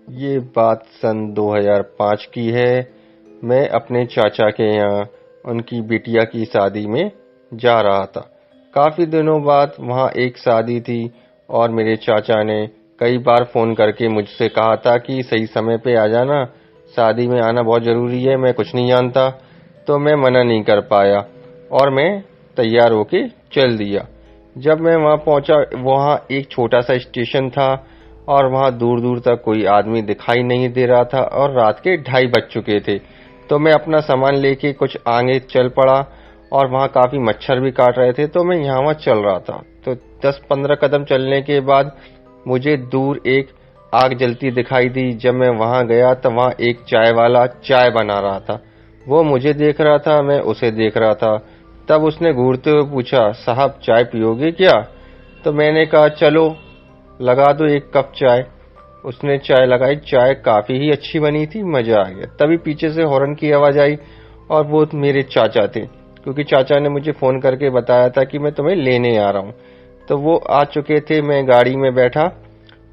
ये बात सन 2005 की है। मैं अपने चाचा के यहाँ उनकी बिटिया की शादी में जा रहा था। काफ़ी दिनों बाद वहाँ एक शादी थी और मेरे चाचा ने कई बार फ़ोन करके मुझसे कहा था कि सही समय पे आ जाना, शादी में आना बहुत ज़रूरी है। मैं कुछ नहीं जानता तो मैं मना नहीं कर पाया और मैं तैयार होके चल दिया। जब मैं वहाँ पहुँचा, वहाँ एक छोटा सा स्टेशन था और वहाँ दूर दूर तक कोई आदमी दिखाई नहीं दे रहा था और रात के 2:30 बज चुके थे। तो मैं अपना सामान लेके कुछ आगे चल पड़ा और वहाँ काफ़ी मच्छर भी काट रहे थे, तो मैं यहाँ वहाँ चल रहा था। तो 10-15 कदम चलने के बाद मुझे दूर एक आग जलती दिखाई दी। जब मैं वहाँ गया तो वहाँ एक चाय वाला चाय बना रहा था। वो मुझे देख रहा था, मैं उसे देख रहा था। तब उसने घूरते हुए पूछा, साहब चाय पियोगे क्या? तो मैंने कहा चलो लगा दो एक कप चाय। उसने चाय लगाई। चाय काफी ही अच्छी बनी थी, मजा आ गया। तभी पीछे से हॉर्न की आवाज आई और वो मेरे चाचा थे, क्योंकि चाचा ने मुझे फोन करके बताया था कि मैं तुम्हें लेने आ रहा हूँ। तो वो आ चुके थे। मैं गाड़ी में बैठा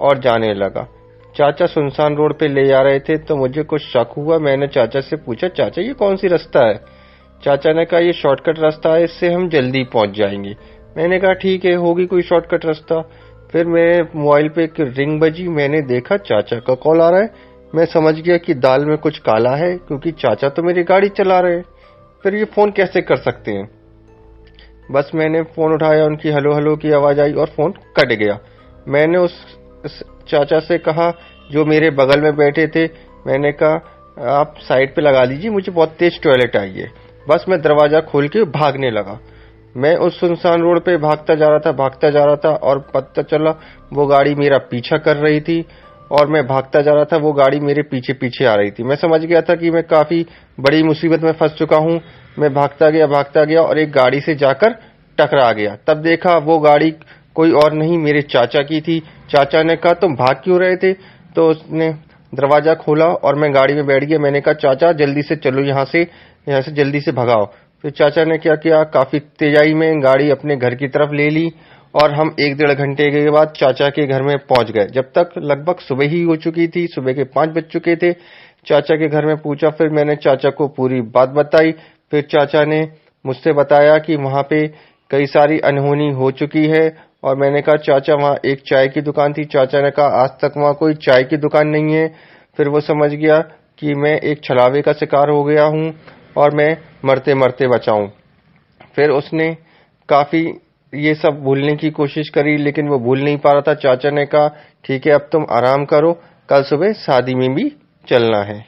और जाने लगा। चाचा सुनसान रोड पे ले जा रहे थे तो मुझे कुछ शक हुआ। मैंने चाचा से पूछा, चाचा ये कौन सी रास्ता है? चाचा ने कहा ये शॉर्टकट रास्ता है, इससे हम जल्दी पहुंच जाएंगे। मैंने कहा ठीक है, होगी कोई शॉर्टकट रास्ता। फिर मेरे मोबाइल पे एक रिंग बजी। मैंने देखा चाचा का कॉल आ रहा है। मैं समझ गया कि दाल में कुछ काला है, क्योंकि चाचा तो मेरी गाड़ी चला रहे हैं। फिर ये फोन कैसे कर सकते हैं? बस मैंने फोन उठाया, उनकी हेलो हेलो की आवाज आई और फोन कट गया। मैंने उस चाचा से कहा जो मेरे बगल में बैठे थे, मैंने कहा आप साइड पे लगा लीजिए, मुझे बहुत तेज टॉयलेट आई है। बस मैं दरवाजा खोल के भागने लगा। मैं उस सुनसान रोड पे भागता जा रहा था और पता चला वो गाड़ी मेरा पीछा कर रही थी और मैं भागता जा रहा था, वो गाड़ी मेरे पीछे पीछे आ रही थी। मैं समझ गया था कि मैं काफी बड़ी मुसीबत में फंस चुका हूँ। मैं भागता गया और एक गाड़ी से जाकर टकरा गया। तब देखा वो गाड़ी कोई और नहीं, मेरे चाचा की थी। चाचा ने कहा तुम भाग क्यों रहे थे? तो उसने दरवाजा खोला और मैं गाड़ी में बैठ गया। मैंने कहा चाचा जल्दी से चलो, यहाँ से जल्दी से भगाओ। फिर चाचा ने क्या किया, काफी तेजाई में गाड़ी अपने घर की तरफ ले ली और हम 1-1.5 घंटे के बाद चाचा के घर में पहुंच गए। जब तक लगभग सुबह ही हो चुकी थी, सुबह के 5 बज चुके थे। चाचा के घर में पूछा, फिर मैंने चाचा को पूरी बात बताई। फिर चाचा ने मुझसे बताया कि वहां पे कई सारी अनहोनी हो चुकी है और मैंने कहा चाचा वहां एक चाय की दुकान थी। चाचा ने कहा आज तक वहां कोई चाय की दुकान नहीं है। फिर वो समझ गया कि मैं एक छलावे का शिकार हो गया हूं और मैं मरते मरते बचा हूं। फिर उसने काफी ये सब भूलने की कोशिश करी, लेकिन वो भूल नहीं पा रहा था। चाचा ने कहा ठीक है अब तुम आराम करो, कल सुबह शादी में भी चलना है।